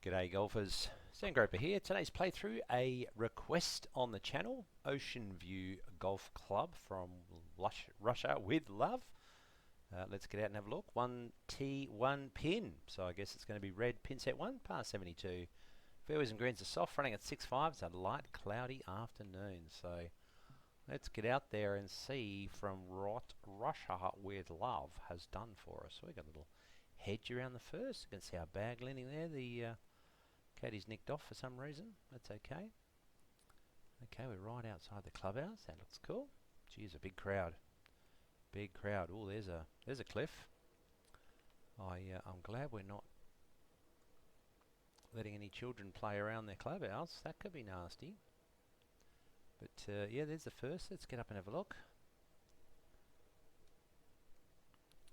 G'day golfers, Sandgroper here. Today's playthrough, a request on the channel, Ocean View Golf Club from Russia with love. Let's get out and have a look. 1 tee, 1 pin. So I guess it's going to be red pin set 1, par 72. Fairways and greens are soft, running at 6.5. It's a light cloudy afternoon. So let's get out there and see from what Russia with love has done for us. So we've got a little hedge around the first. You can see our bag landing there. The caddy's nicked off for some reason. That's okay. Okay, we're right outside the clubhouse. That looks cool. Geez, a big crowd. Big crowd. Oh, there's a cliff. I'm glad we're not letting any children play around their clubhouse. That could be nasty. But yeah, there's the first. Let's get up and have a look.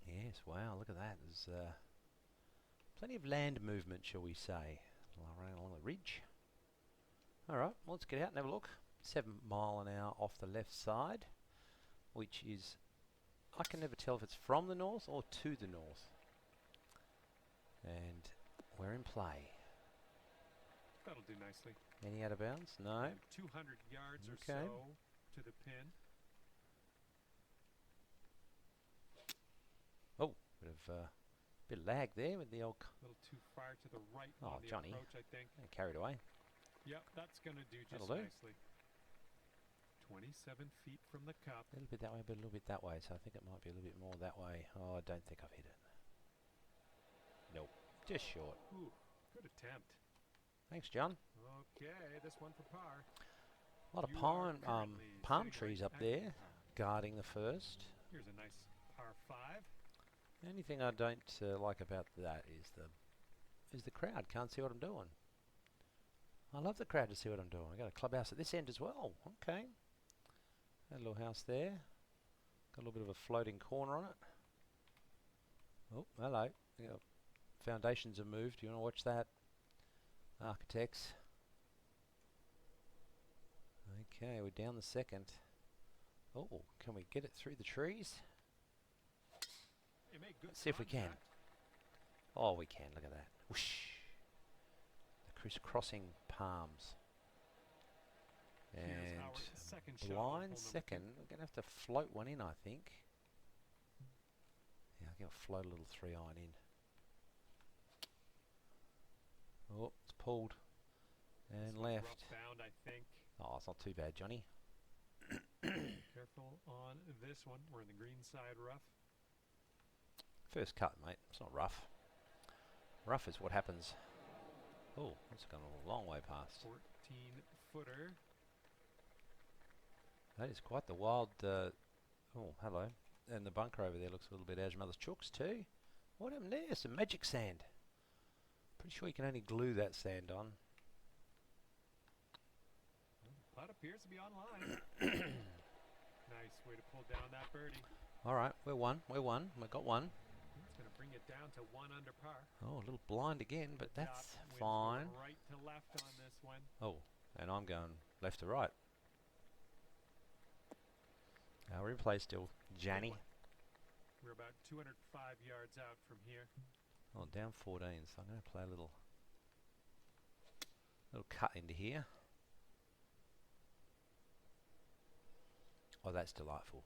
Yes, wow, look at that. There's plenty of land movement, shall we say, running along the ridge. Alright, well, let's get out and have a look. 7 mile an hour off the left side, which is, I can never tell if it's from the north or to the north. And we're in play. That'll do nicely. Any out of bounds? No. 200 yards or so to the pin. Oh, bit of lag there with the old. A little too far to the right on the Johnny. approach, I think. Carried away. Yep, that's going to do just That'll do. nicely. 27 feet from the cup. A little bit that way, but a little bit that way. So I think it might be a little bit more that way. Oh, I don't think I've hit it. Nope, just short. Ooh, good attempt. Thanks, John. Okay, this one for par. A lot of palm trees up there guarding the first. Here's a nice par 5. The only thing I don't like about that is the crowd. Can't see what I'm doing. I love the crowd to see what I'm doing. I got a clubhouse at this end as well. Okay. That little house there. Got a little bit of a floating corner on it. Oh, hello. Yeah, foundations have moved. You want to watch that? Architects. Okay, we're down the second. Oh, can we get it through the trees? Let's see if we can. Oh, we can. Look at that. Whoosh. The crisscrossing palms. And blind second. We're going to have to float one in, I think. Yeah, I'm going to float a little 3-iron in. Oh, it's pulled. And left. Bound, I think. Oh, it's not too bad, Johnny. Careful on this one. We're in the green side rough. First cut, mate. It's not rough. Rough is what happens. Oh, that's gone a long way past. 14-footer. That is quite the wild... oh, hello. And the bunker over there looks a little bit as mother's chooks too. What happened there? Some magic sand. Pretty sure you can only glue that sand on. Putt appears to be online. Nice way to pull down that birdie. Alright, we're one. We're one. We got one. It's going to bring it down to 1 under par. Oh, a little blind again, but that's fine. Right to left on this one. Oh, and I'm going left to right. We're in play still, Johnny. We're about 205 yards out from here. Oh, down 14, so I'm going to play a little cut into here. Oh, that's delightful.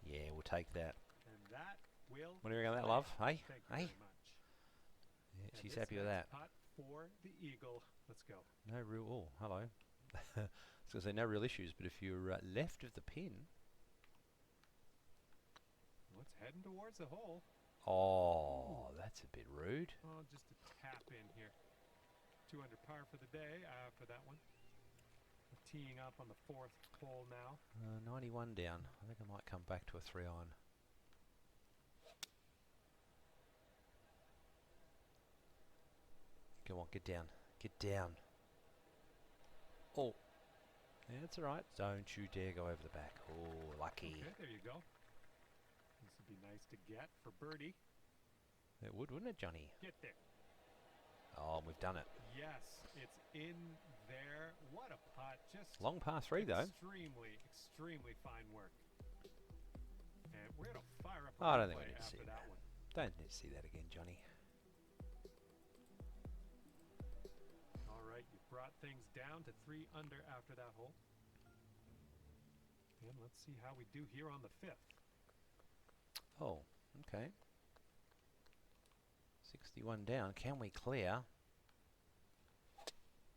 Yeah, we'll take that. And that will... What do you reckon of that, love? Hey? Thank you Hey? very much. Yeah, she's happy with that. Putt for the eagle. Let's go. No real... Oh, hello. I was going to say no real issues, but if you're left of the pin... Well, it's heading towards the hole. Oh, that's a bit rude. Oh, just a tap in here. 2 under par for the day after that one. We're teeing up on the 4th hole now. 91 down. I think I might come back to a 3-iron. Go on, get down. Get down. Oh. Yeah, that's alright. Don't you dare go over the back. Oh, lucky. Okay, there you go. This would be nice to get for birdie. It would, wouldn't it, Johnny? Get there. Oh, we've done it. Yes, it's in there. What a putt. Just long par 3 though. Extremely fine work. And we're going to fire up I don't think we need to after see that one. Don't need to see that again, Johnny. brought things down to 3 under after that hole. And let's see how we do here on the 5th. Oh, okay. 61 down. Can we clear?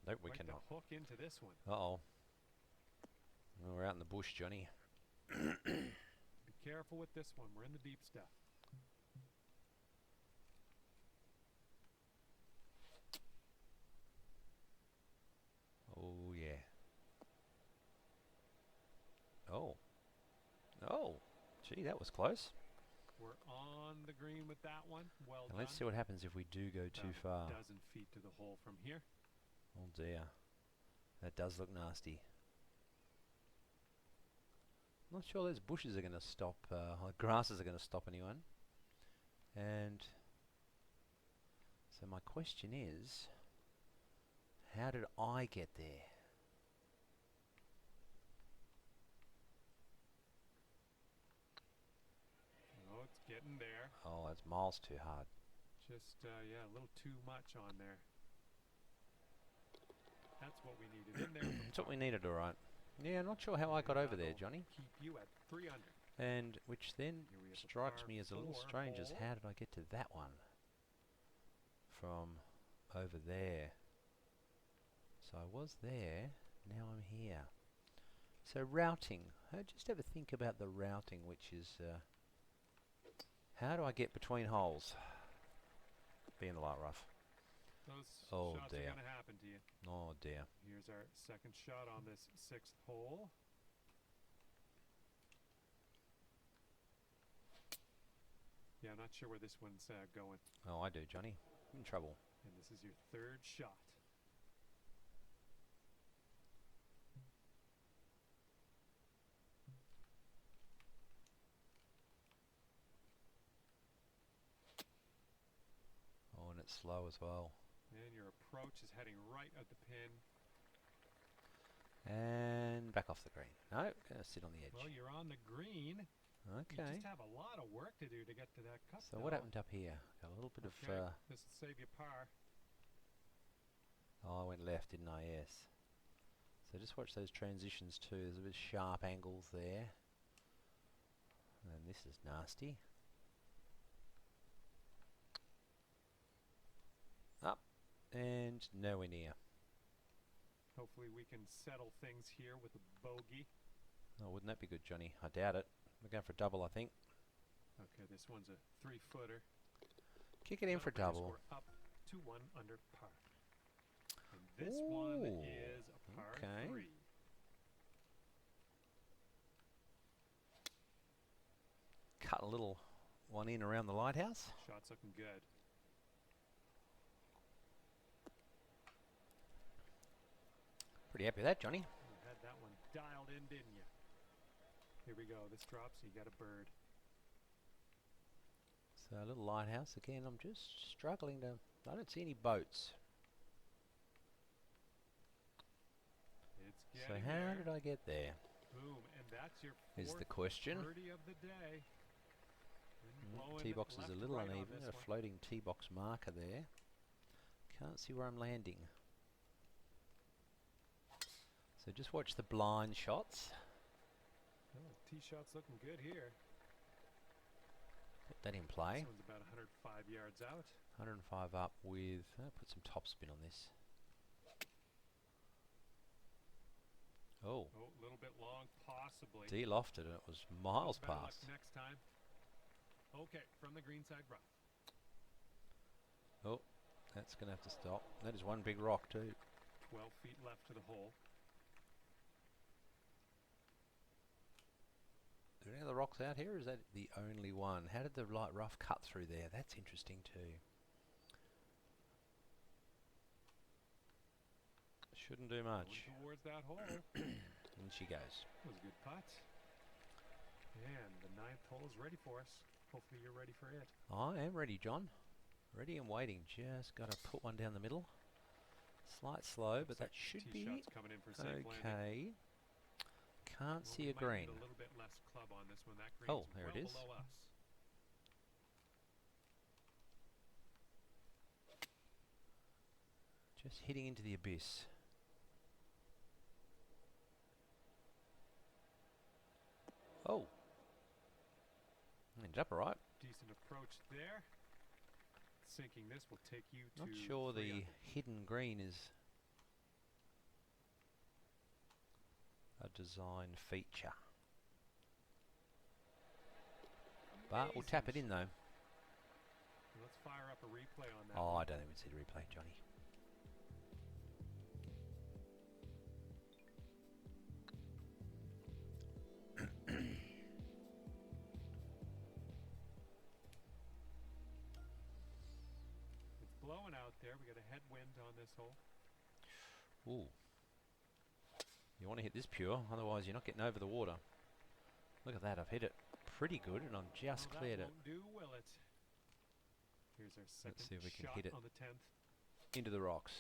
Nope, we Quite cannot. the hook into this one. Uh-oh. Well, we're out in the bush, Johnny. Be careful with this one. We're in the deep stuff. Oh, yeah. Oh. Oh. Gee, that was close. We're on the green with that one. Well And done. let's see what happens if we do go too far. A dozen feet to the hole from here. Oh, dear. That does look nasty. Not sure those bushes are going to stop, grasses are going to stop anyone. And so my question is, how did I get there? Oh, it's getting there. Oh, that's miles too hard. Just, yeah, a little too much on there. That's what we needed in there. That's what we needed, all right. Yeah, I'm not sure how I got over there, Johnny. Keep you at 3 under. And which then Here we have the strikes par me as a little 4 strange as hole. how did I get to that one from over there? So I was there, now I'm here. So routing, just have a think about the routing, which is how do I get between holes? Be in the light rough. Those Oh, shots dear. are going to happen to you. Oh dear. Here's our second shot on this 6th hole. Yeah, I'm not sure where this one's going. Oh, I do, Johnny. I'm in trouble. And this is your 3rd shot. Oh, and it's slow as well. And your approach is heading right at the pin. And back off the green. No, gonna sit on the edge. Well, you're on the green. You Okay. just have a lot of work to do to get to that cup. So what happened up here? Got a little bit Okay, of. this will save you par. Oh, I went left, didn't I? Yes. So just watch those transitions too. There's a bit of sharp angles there. And this is nasty. Up and nowhere near. Hopefully we can settle things here with a bogey. Oh, wouldn't that be good, Johnny? I doubt it. We're going for a double, I think. Okay, this one's a 3-footer. Kick it in for a double. We're up to 1 under par. And this one Ooh, is a par okay. 3. Cut a little one in around the lighthouse. Shot's looking good. Pretty happy with that, Johnny. You had that one dialed in, didn't you? Here we go. This drops, you got a bird. So a little lighthouse again. I'm just struggling to. I don't see any boats. It's So getting how there. did I get there? Boom, and that's your Is 4th the question. birdie of the day. Wind blowing Tee box is left a to little right on uneven. this A one. floating tee box marker there. Can't see where I'm landing. So just watch the blind shots. Oh, tee shot's looking good here. Put that in play. This one's about 105 yards out. 105 up with. Put some top spin on this. Oh, Oh, a little bit long, possibly. de-lofted and it was miles Better luck past. next time. Okay, from the green side rough. Oh, that's going to have to stop. That is one big rock too. 12 feet left to the hole. Are there any other rocks out here? Or is that the only one? How did the light rough cut through there? That's interesting too. Shouldn't do much. Going towards that hole. And she goes. That was a good putt. And the 9th hole is ready for us. Hopefully you're ready for it. I am ready, John. Ready and waiting. Just got to put one down the middle. Slight slow, but that should Tee be shot's coming in for safe landing. okay. Can't Well, see we a might green. need a little bit less club on this one. That green's Oh, there well it is. below us. Just hitting into the abyss. Oh. Ended up all right. Decent approach there. Sinking this will take you to Not sure 3 the under. hidden green is a design feature. But we'll tap it in though. Let's fire up a replay on that. Oh, one. I don't even see the replay, Johnny. It's blowing out there. We got a headwind on this hole. Ooh. You want to hit this pure, otherwise you're not getting over the water. Look at that, I've hit it pretty good and I've just Well, cleared that it. won't do, will it? Here's our second see if we can shot hit it. on the 10th. Into the rocks.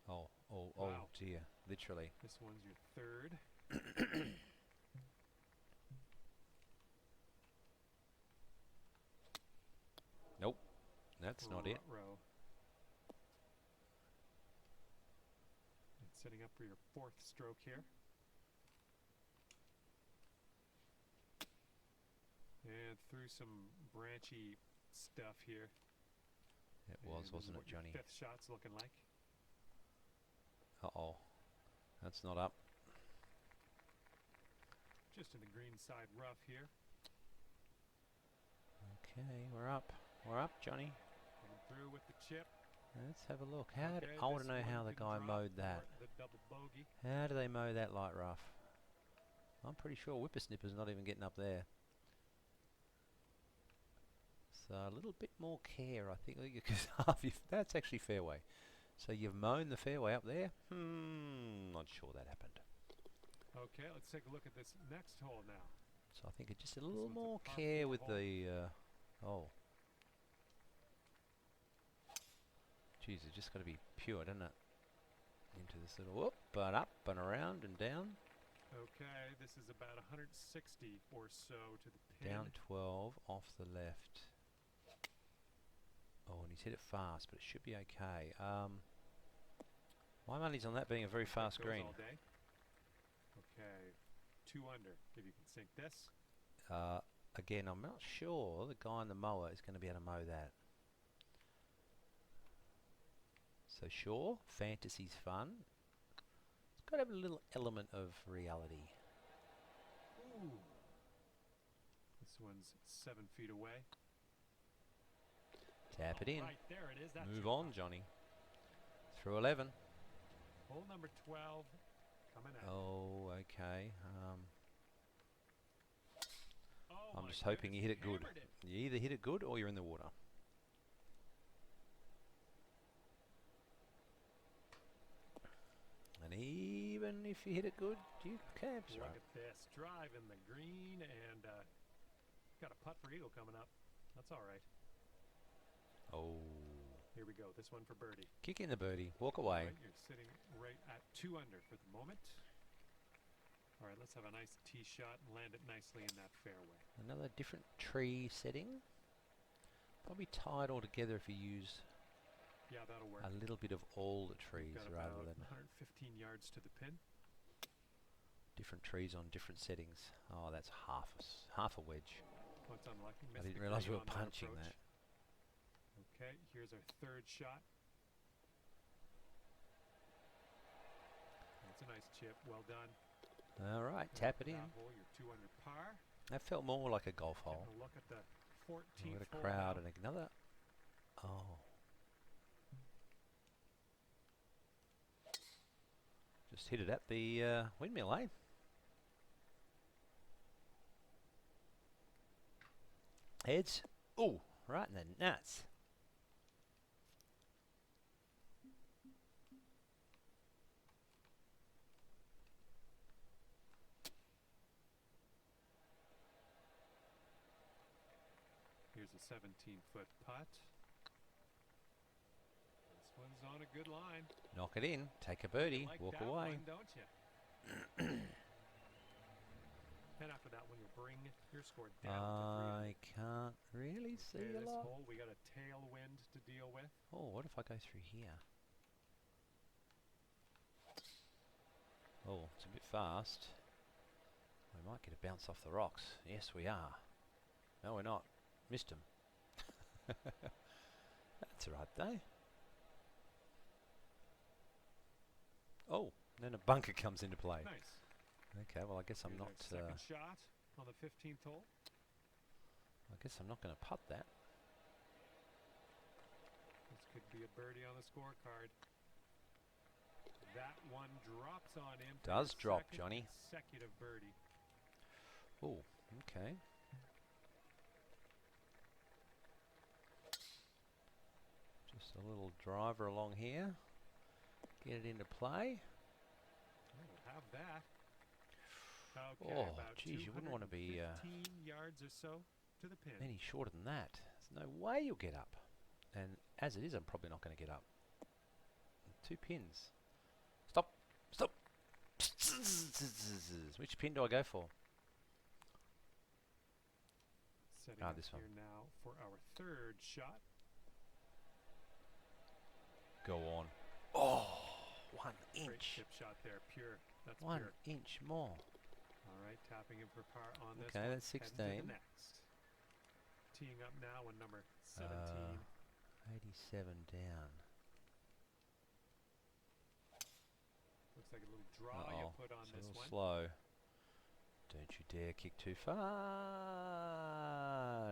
Oh, oh, oh Wow. dear, literally. This one's your third. Nope, that's not it. Row. And setting up for your fourth stroke here. And through some branchy stuff here. It was, And this is wasn't what it, your Johnny? fifth shot's looking like. Uh-oh, that's not up. Just in the green side rough here. Okay, we're up. We're up, Johnny. Coming through with the chip. Let's have a look. How Okay, I want this to know one how the can guy drop mowed that. for the double bogey. How do they mow that light rough? I'm pretty sure Whippersnipper's not even getting up there. So a little bit more care, I think, because that's actually fairway. So you've mown the fairway up there? Not sure that happened. Okay, let's take a look at this next hole now. So I think it's just a This little one's a more par care four with hole. the, oh. Geez, it's just got to be pure, doesn't it? Into this little whoop, but up and around and down. Okay, this is about 160 or so to the pin. Down 12, off the left. Oh, and he's hit it fast, but it should be okay. My money's on that being a very fast Goes green. all day. Okay, 2 under. If you can sink this. Again, I'm not sure the guy on the mower is going to be able to mow that. So sure, fantasy's fun. It's got to have a little element of reality. Ooh. This one's 7 feet away. Tap it in. Right, there it is. That's Move your on, Johnny. Through 11. hole number 12 coming out. Oh, okay. Oh I'm my just hoping you hit it good. hammered it. You either hit it good or you're in the water. And even if you hit it good, you can't. Look at this. Drive in the green and got a putt for eagle coming up. That's all right. Oh. Here we go. This one for birdie. Kick in the birdie. Walk away. Right, you're sitting right at 2 under for the moment. All right, let's have a nice tee shot and land it nicely in that fairway. Another different tree setting. Probably tie it all together if you use Yeah, that'll work. a little bit of all the trees Got rather about than 115 yards to the pin. different trees on different settings. Oh, that's half a wedge. Oh, it's unlucky. I Missed didn't the realise we green were on punching approach. that. Okay, here's our third shot. That's a nice chip. Well done. All right, tap it in. That hole, you're 2 under par. That felt more like a golf hole. Getting a look at the We've 14th got a hole crowd now. and another. Oh. Just hit it at the windmill, eh? Heads. Oh, right in the nuts. Here's a 17-foot putt. This one's on a good line. Knock it in. Take a birdie. You like Walk that away. one, don't you? And after that one, you'll bring your score down to 3 under. I can't really see Okay, a this lot. hole, we got a tailwind to deal with. Oh, what if I go through here? Oh, it's a bit fast. We might get a bounce off the rocks. Yes, we are. No, we're not. Missed him. That's alright, though. Oh, then a bunker comes into play. Nice. Okay, well, I guess I'm Here's not. our second shot on the 15th hole. I guess I'm not going to putt that. This could be a birdie on the scorecard. That one drops on in. Does drop, second Johnny. consecutive birdie. Oh, okay. Just a little driver along here. Get it into play. We'll have that. Okay, Oh, about geez, you wouldn't want to be 15 yards or so to the pin. any shorter than that. There's no way you'll get up. And as it is, I'm probably not going to get up. 2 pins. Stop. Stop. Which pin do I go for? Setting up this one. here now for our third shot. Go on. Oh, 1 Great inch. chip shot there, pure. That's 1 pure. inch more. All right, tapping in for par on this Okay, one. that's Heading to 16. the next. Teeing up now on number 17. 87 down. Looks like a little draw you put on It's a this little one. slow. Don't you dare kick too far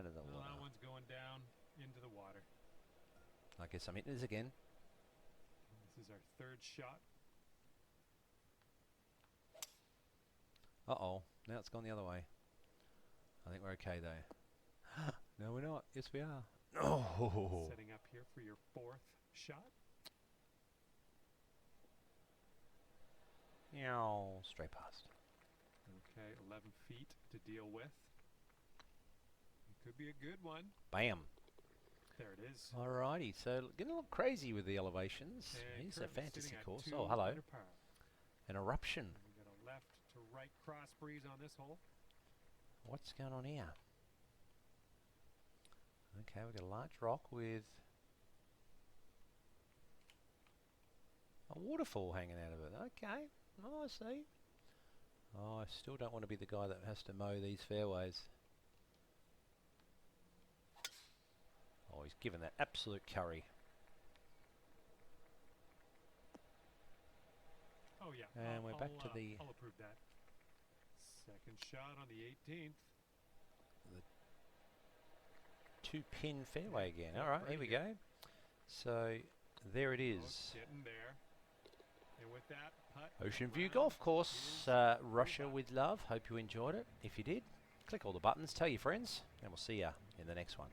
to the Well, water. that one's going down into the water. I guess I'm hitting this again. This is our third shot. Uh-oh. Now it's gone the other way. I think we're okay, though. No, we're not. Yes, we are. Oh! Setting up here for your fourth shot. Straight past. Okay, 11 feet to deal with. It could be a good one. Bam. There it is. Alrighty, so getting a little crazy with the elevations. And It's a currently fantasy sitting at course. 2 Oh, hello. under par. An eruption. And we got a left to right cross breeze on this hole. What's going on here? Okay, we've got a large rock with a waterfall hanging out of it. Okay, oh, I see. Oh, I still don't want to be the guy that has to mow these fairways. Oh, he's given that absolute curry. Oh yeah. And we're back to the... I'll approve that. Second shot on the 18th. 2-pin fairway again. Yeah, All right, right here we here. go. So there it Oh, is. it's getting there. And with that putt, Ocean View round Golf Course, is Russia over. with love. Hope you enjoyed it. If you did, click all the buttons, tell your friends, and we'll see you in the next one.